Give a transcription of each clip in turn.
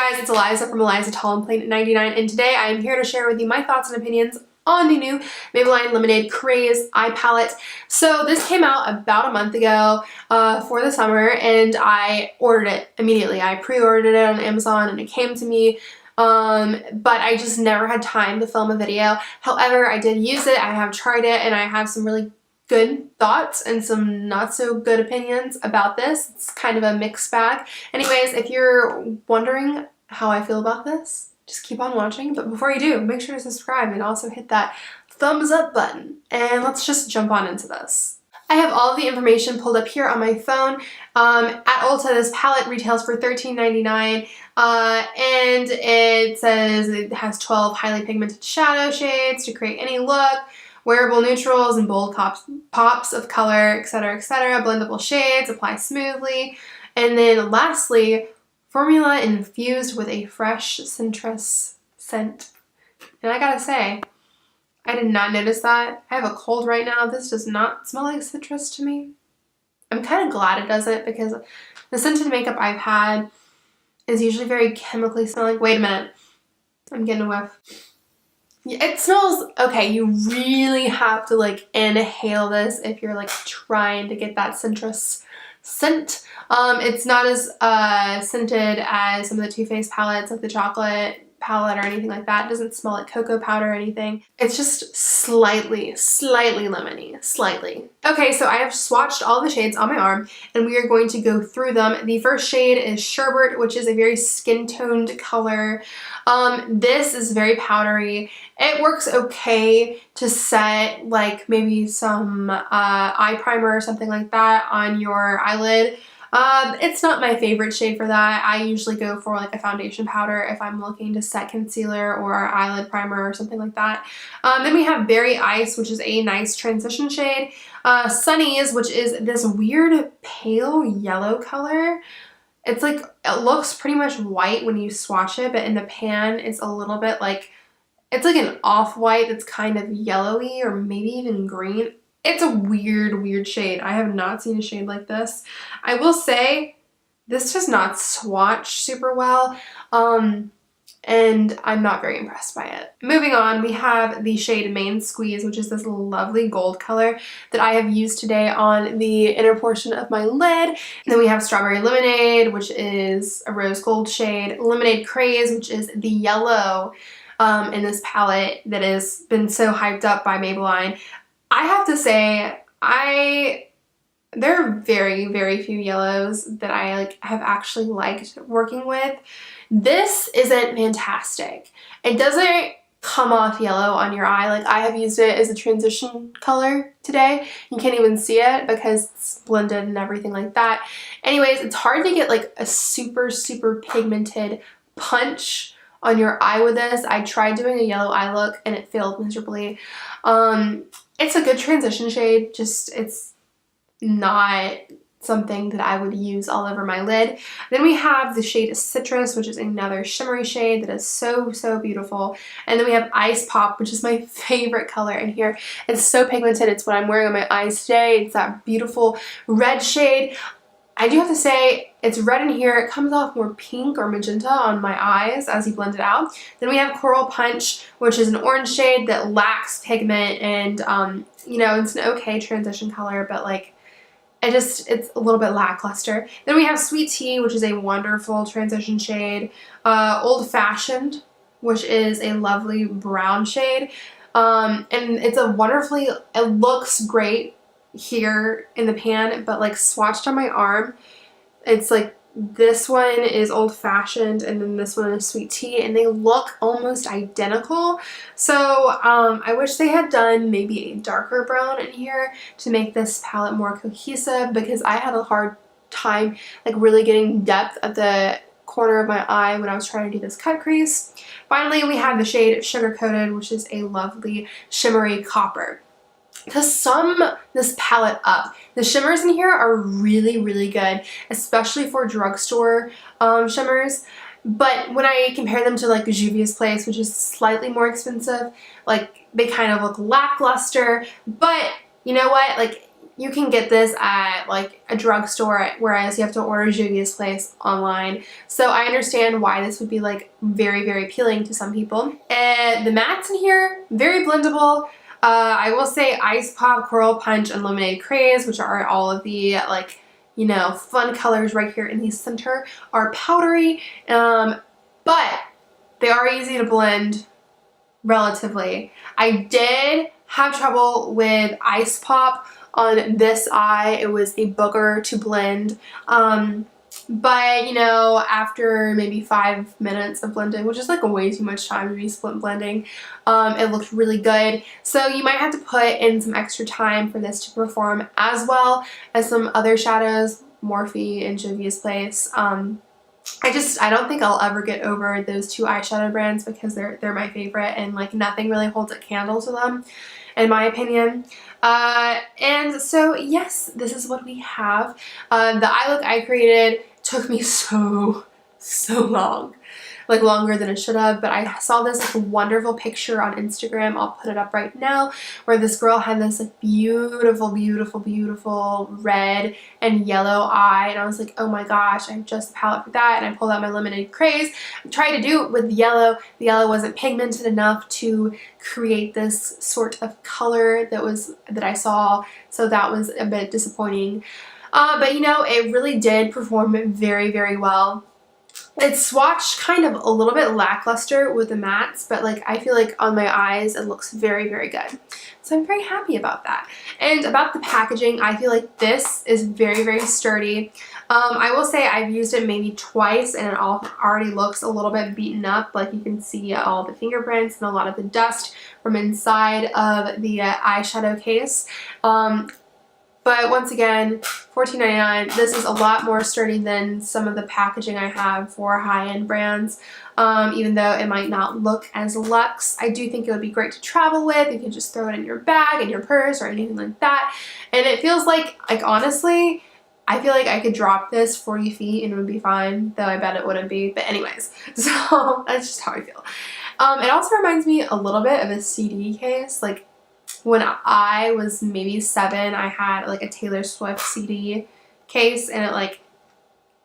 guys, it's Eliza from Eliza Tall and Plain at 99, and today I am here to share with you my thoughts and opinions on the new Maybelline Lemonade Craze Eye Palette. So this came out about a month ago for the summer, and I ordered it immediately. I pre-ordered it on Amazon and it came to me, but I just never had time to film a video. However, I did use it, I have tried it, and I have some really good thoughts and some not so good opinions about this. It's kind of a mixed bag. Anyways, if you're wondering how I feel about this, just keep on watching. But before you do, make sure to subscribe and also hit that thumbs up button. And let's just jump on into this. I have all of the information pulled up here on my phone. At Ulta, this palette retails for $13.99, and it says it has 12 highly pigmented shadow shades to create any look, wearable neutrals and bold pops of color, etc., etc. Blendable shades, apply smoothly. And then lastly, formula infused with a fresh citrus scent. And I gotta say, I did not notice that. I have a cold right now. This does not smell like citrus to me. I'm kind of glad it doesn't, because the scented makeup I've had is usually very chemically smelling. Wait a minute. I'm getting a whiff. It smells okay. You really have to like inhale this if you're like trying to get that citrus scent. It's not as scented as some of the Too Faced palettes, like the chocolate palette or anything like that. It doesn't smell like cocoa powder or anything. It's just slightly lemony, slightly. Okay, so I have swatched all the shades on my arm and we are going to go through them. The first shade is Sherbet, which is a very skin-toned color. This is very powdery. It works okay to set like maybe some eye primer or something like that on your eyelid. It's not my favorite shade for that. I usually go for like a foundation powder if I'm looking to set concealer or eyelid primer or something like that. Then we have Berry Ice, which is a nice transition shade. Sunnies, which is this weird pale yellow color. It's like, it looks pretty much white when you swatch it, but in the pan it's a little bit like, it's like an off-white that's kind of yellowy or maybe even green. It's a weird shade. I have not seen a shade like this. I will say this does not swatch super well, and I'm not very impressed by it. Moving on, we have the shade Main Squeeze, which is this lovely gold color that I have used today on the inner portion of my lid. And then we have Strawberry Lemonade, which is a rose gold shade. Lemonade Craze, which is the yellow in this palette that has been so hyped up by Maybelline. I have to say, there are very few yellows that I have actually liked working with. This isn't fantastic. It doesn't come off yellow on your eye. Like, I have used it as a transition color today. You can't even see it because it's blended and everything like that. Anyways, it's hard to get like a super pigmented punch on your eye with this. I tried doing a yellow eye look and it failed miserably. It's a good transition shade, just it's not something that I would use all over my lid. Then we have the shade Citrus, which is another shimmery shade that is so beautiful. And then we have Ice Pop, which is my favorite color in here. It's so pigmented. It's what I'm wearing on my eyes today. It's that beautiful red shade. I do have to say, it's red in here. It comes off more pink or magenta on my eyes as you blend it out. Then we have Coral Punch, which is an orange shade that lacks pigment, and you know, it's an okay transition color, but like, it's a little bit lackluster. Then we have Sweet Tea, which is a wonderful transition shade. Old Fashioned, which is a lovely brown shade. And it's a wonderfully, it looks great here in the pan, but like swatched on my arm, it's like this one is Old Fashioned and then this one is Sweet Tea, and they look almost identical. So I wish they had done maybe a darker brown in here to make this palette more cohesive, because I had a hard time like really getting depth at the corner of my eye when I was trying to do this cut crease. Finally, we have the shade Sugar Coated, which is a lovely shimmery copper. To sum this palette up, the shimmers in here are really good, especially for drugstore shimmers. But when I compare them to like Juvia's Place, which is slightly more expensive, like they kind of look lackluster. But you know what? Like, you can get this at like a drugstore, whereas you have to order Juvia's Place online. So I understand why this would be like very, very appealing to some people. And the mattes in here, very blendable. I will say Ice Pop, Coral Punch, and Lemonade Craze, which are all of the like, you know, fun colors right here in the center, are powdery, but they are easy to blend relatively. I did have trouble with Ice Pop on this eye. It was a booger to blend. But, you know, after maybe 5 minutes of blending, which is like way too much time to be split blending, it looked really good. So you might have to put in some extra time for this to perform as well as some other shadows, Morphe and Juvia's Place. I don't think I'll ever get over those two eyeshadow brands because they're my favorite, and like nothing really holds a candle to them, in my opinion. And so yes, this is what we have. The eye look I created took me so long. Like longer than it should have, but I saw this like wonderful picture on Instagram, I'll put it up right now, where this girl had this like beautiful red and yellow eye, and I was like, oh my gosh, I have just the palette for that. And I pulled out my Lemonade Craze. I tried to do it with yellow. The yellow wasn't pigmented enough to create this sort of color that I saw, so that was a bit disappointing. But you know, it really did perform very, very well. It's swatched kind of a little bit lackluster with the mattes, but like I feel like on my eyes it looks very, very good. So I'm very happy about that. And about the packaging, I feel like this is very, very sturdy. I will say I've used it maybe twice and it already looks a little bit beaten up. Like you can see all the fingerprints and a lot of the dust from inside of the eyeshadow case. But once again, $14.99. This is a lot more sturdy than some of the packaging I have for high-end brands. Even though it might not look as luxe, I do think it would be great to travel with. You can just throw it in your bag, in your purse, or anything like that. And it feels like honestly, I feel like I could drop this 40 feet and it would be fine, though I bet it wouldn't be. But anyways, so that's just how I feel. It also reminds me a little bit of a CD case. Like, when I was maybe 7, I had like a Taylor Swift CD case, and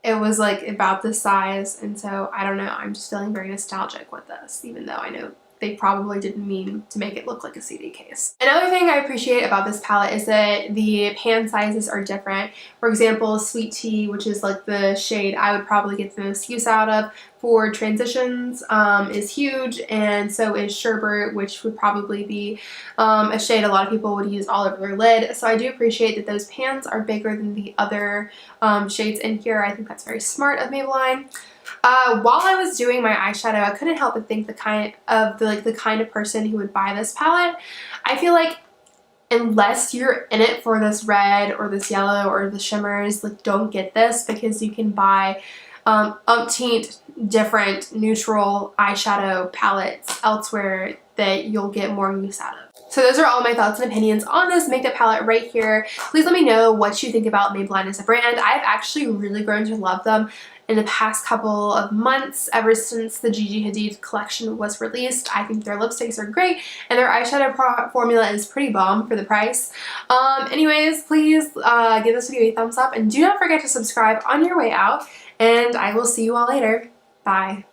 it was like about this size, and so I don't know, I'm just feeling very nostalgic with this, even though I know they probably didn't mean to make it look like a CD case. Another thing I appreciate about this palette is that the pan sizes are different. For example, Sweet Tea, which is like the shade I would probably get the most use out of for transitions, is huge, and so is Sherbet, which would probably be a shade a lot of people would use all over their lid. So I do appreciate that those pans are bigger than the other shades in here. I think that's very smart of Maybelline. While I was doing my eyeshadow, I couldn't help but think the kind of person who would buy this palette. I feel like unless you're in it for this red or this yellow or the shimmers, like don't get this, because you can buy umpteen different neutral eyeshadow palettes elsewhere that you'll get more use out of. So those are all my thoughts and opinions on this makeup palette right here. Please let me know what you think about Maybelline as a brand. I've actually really grown to love them in the past couple of months, ever since the Gigi Hadid collection was released. I think their lipsticks are great, and their eyeshadow formula is pretty bomb for the price. Anyways, please give this video a thumbs up, and do not forget to subscribe on your way out, and I will see you all later. Bye.